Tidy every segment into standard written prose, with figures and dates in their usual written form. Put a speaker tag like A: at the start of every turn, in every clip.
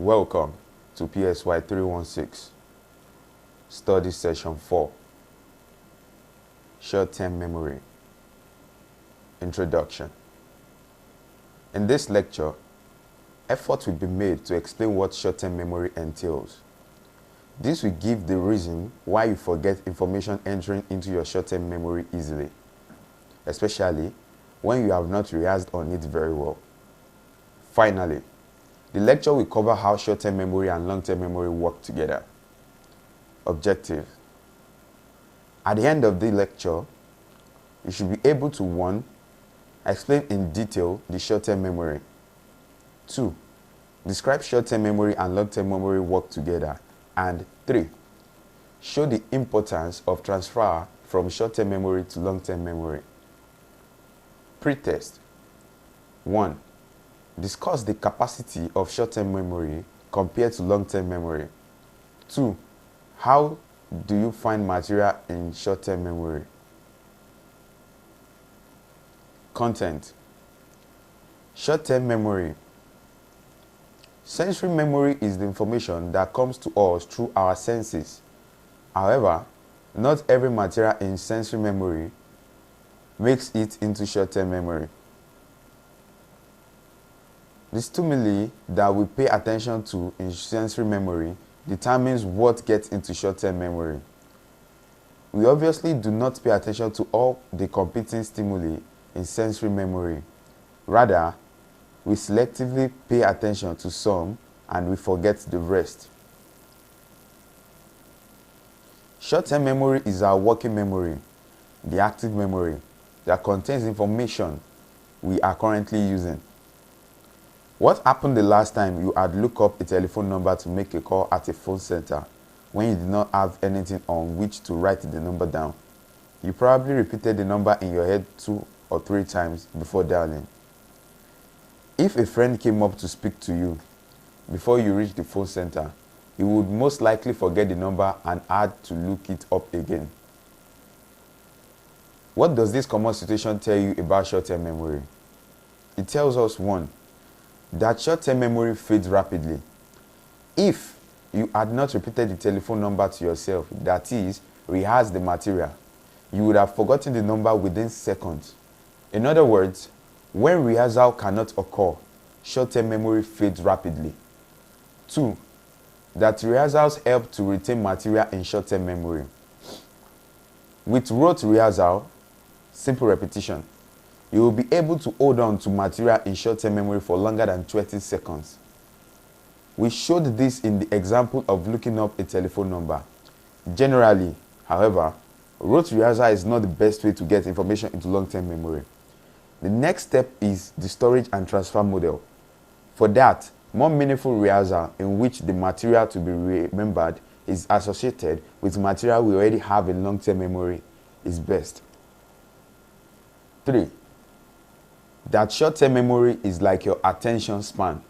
A: Welcome to PSY 316, Study Session 4, Short-Term Memory. Introduction. In this lecture, effort will be made to explain what short-term memory entails. This will give the reason why you forget information entering into your short-term memory easily, especially when you have not rehearsed on it very well. Finally, the lecture will cover how short-term memory and long-term memory work together. Objective. At the end of the lecture, you should be able to 1. Explain in detail the short-term memory. 2. Describe short-term memory and long-term memory work together. And 3. Show the importance of transfer from short-term memory to long-term memory. Pre-test. 1. Discuss the capacity of short-term memory compared to long-term memory. 2. How do you find material in short-term memory? Content. Short-term memory. Sensory memory is the information that comes to us through our senses. However, not every material in sensory memory makes it into short-term memory. The stimuli that we pay attention to in sensory memory determines what gets into short-term memory. We obviously do not pay attention to all the competing stimuli in sensory memory. Rather, we selectively pay attention to some and we forget the rest. Short-term memory is our working memory, the active memory that contains information we are currently using. What happened the last time you had looked up a telephone number to make a call at a phone center when you did not have anything on which to write the number down? You probably repeated the number in your head 2 or 3 times before dialing. If a friend came up to speak to you before you reached the phone center, you would most likely forget the number and had to look it up again. What does this common situation tell you about short-term memory? It tells us 1. That short-term memory fades rapidly. If you had not repeated the telephone number to yourself, that is, rehearsed the material, you would have forgotten the number within seconds. In other words, when rehearsal cannot occur, short-term memory fades rapidly. 2. That rehearsals help to retain material in short-term memory. With rote rehearsal, simple repetition, you will be able to hold on to material in short-term memory for longer than 20 seconds. We showed this in the example of looking up a telephone number. Generally, however, rote rehearsal is not the best way to get information into long-term memory. The next step is the storage and transfer model. For that, more meaningful rehearsal in which the material to be remembered is associated with material we already have in long-term memory is best. 3. That short-term memory is like your attention span.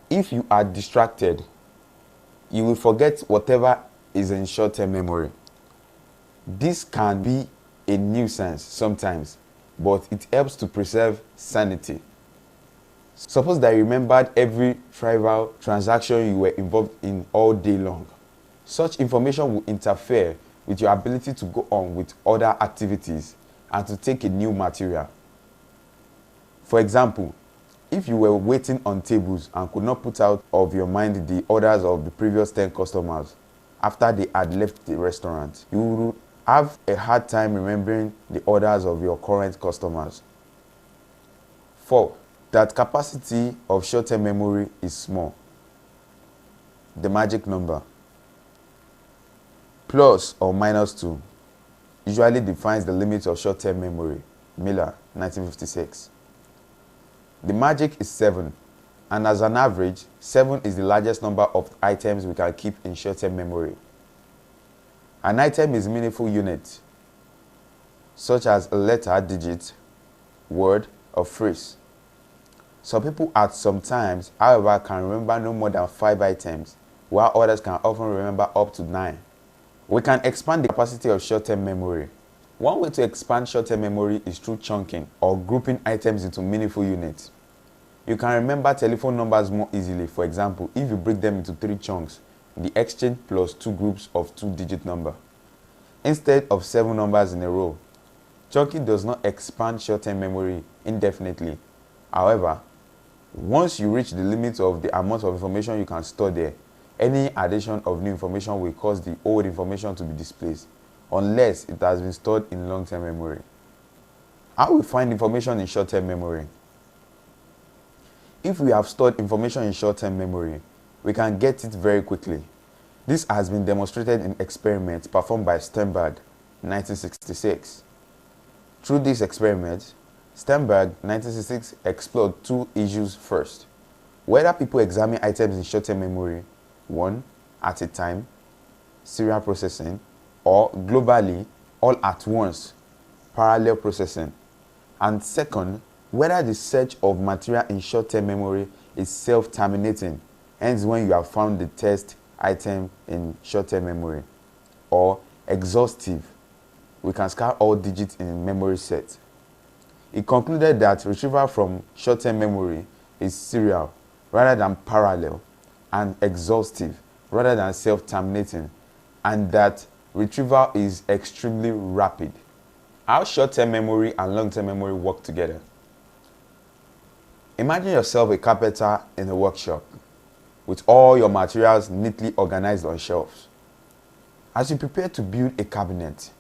A: If you are distracted, you will forget whatever is in short-term memory. This can be a nuisance sometimes, but it helps to preserve sanity. Suppose that you remembered every trivial transaction you were involved in all day long. Such information will interfere with your ability to go on with other activities and to take a new material. For example, if you were waiting on tables and could not put out of your mind the orders of the previous 10 customers after they had left the restaurant, you would have a hard time remembering the orders of your current customers. 4. That capacity of short-term memory is small. The magic number, plus or minus 2, usually defines the limit of short-term memory. Miller, 1956. The magic is 7, and as an average, 7 is the largest number of items we can keep in short-term memory. An item is a meaningful unit, such as a letter, digit, word, or phrase. Some people at some times, however, can remember no more than 5 items, while others can often remember up to 9. We can expand the capacity of short-term memory. One way to expand short-term memory is through chunking or grouping items into meaningful units. You can remember telephone numbers more easily. For example, if you break them into 3 chunks, the exchange plus 2 groups of 2-digit number, instead of 7 numbers in a row. Chunking does not expand short-term memory indefinitely. However, once you reach the limit of the amount of information you can store there, any addition of new information will cause the old information to be displaced, unless it has been stored in long-term memory. How we find information in short-term memory? If we have stored information in short-term memory, we can get it very quickly. This has been demonstrated in experiments performed by Sternberg, 1966. Through this experiment, Sternberg, 1966, explored 2 issues first: whether people examine items in short-term memory, one at a time, serial processing, or globally, all at once, parallel processing. And second, whether the search of material in short-term memory is self-terminating, hence when you have found the test item in short-term memory, or exhaustive, we can scan all digits in memory set. He concluded that retrieval from short-term memory is serial rather than parallel, and exhaustive rather than self-terminating, and that retrieval is extremely rapid. How short-term memory and long-term memory work together? Imagine yourself a carpenter in a workshop with all your materials neatly organized on shelves. As you prepare to build a cabinet,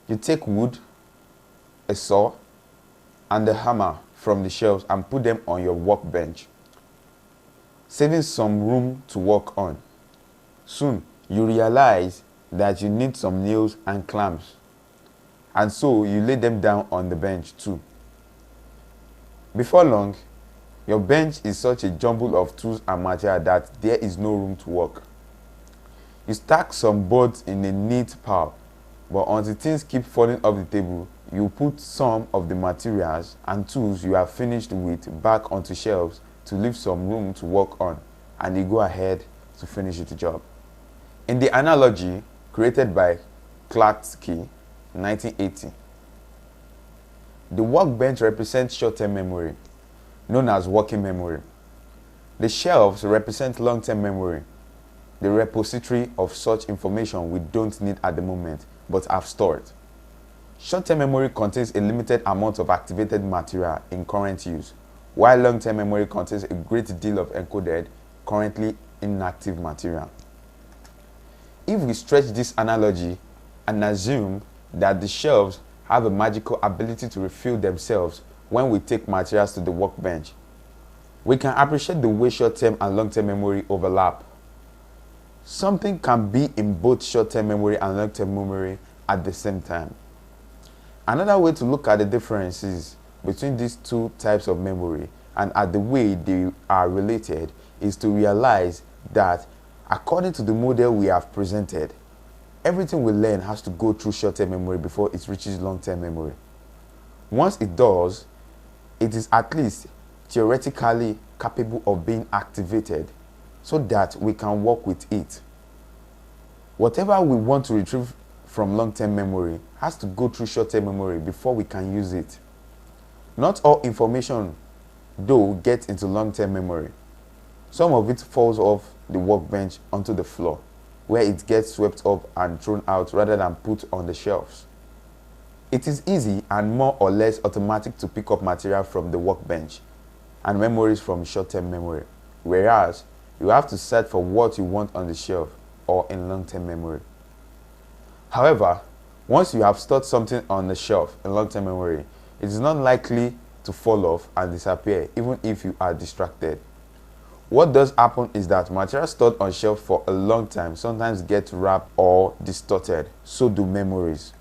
A: you take wood, a saw, and a hammer from the shelves and put them on your workbench, saving some room to work on. Soon, you realize that you need some nails and clamps, and so you lay them down on the bench too. Before long, your bench is such a jumble of tools and material that there is no room to work. You stack some boards in a neat pile, but until things keep falling off the table, you put some of the materials and tools you have finished with back onto shelves to leave some room to work on, and you go ahead to finish the job. In the analogy created by Klatsky, 1980, the workbench represents short-term memory, known as working memory. The shelves represent long-term memory, the repository of such information we don't need at the moment but have stored. Short-term memory contains a limited amount of activated material in current use, while long-term memory contains a great deal of encoded, currently inactive material. If we stretch this analogy and assume that the shelves have a magical ability to refill themselves when we take materials to the workbench, we can appreciate the way short-term and long-term memory overlap. Something can be in both short-term memory and long-term memory at the same time. Another way to look at the differences between these 2 types of memory and at the way they are related is to realize that, according to the model we have presented, everything we learn has to go through short-term memory before it reaches long-term memory. Once it does, it is at least theoretically capable of being activated so that we can work with it. Whatever we want to retrieve from long-term memory has to go through short-term memory before we can use it. Not all information, though, gets into long-term memory. Some of it falls off the workbench onto the floor, where it gets swept up and thrown out rather than put on the shelves. It is easy and more or less automatic to pick up material from the workbench and memories from short-term memory, whereas you have to search for what you want on the shelf or in long-term memory. However, once you have stored something on the shelf in long-term memory, it is not likely to fall off and disappear even if you are distracted. What does happen is that material stored on shelf for a long time sometimes gets wrapped or distorted, so do memories.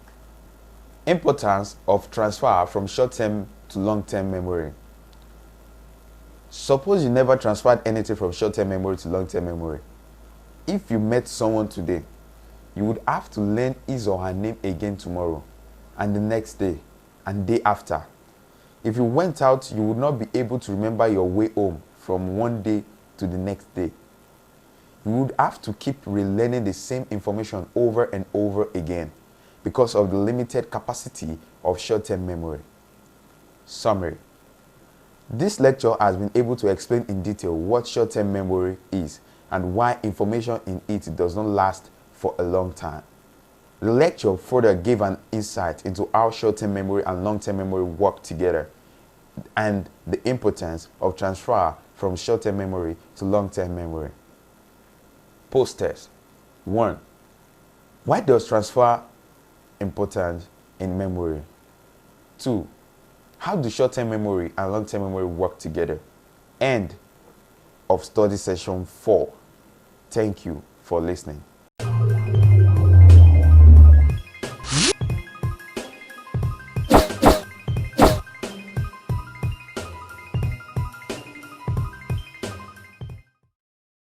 A: Importance of transfer from short-term to long-term memory. Suppose you never transferred anything from short-term memory to long-term memory. If you met someone today, you would have to learn his or her name again tomorrow, and the next day, and day after. If you went out, you would not be able to remember your way home from one day to the next day. You would have to keep relearning the same information over and over again because of the limited capacity of short-term memory. Summary. This lecture has been able to explain in detail what short-term memory is and why information in it does not last for a long time. The lecture further gave an insight into how short-term memory and long-term memory work together and the importance of transfer from short-term memory to long-term memory. Post-test. 1. Why does transfer important in memory? 2. How do short-term memory and long-term memory work together? End of study session 4. Thank you for listening.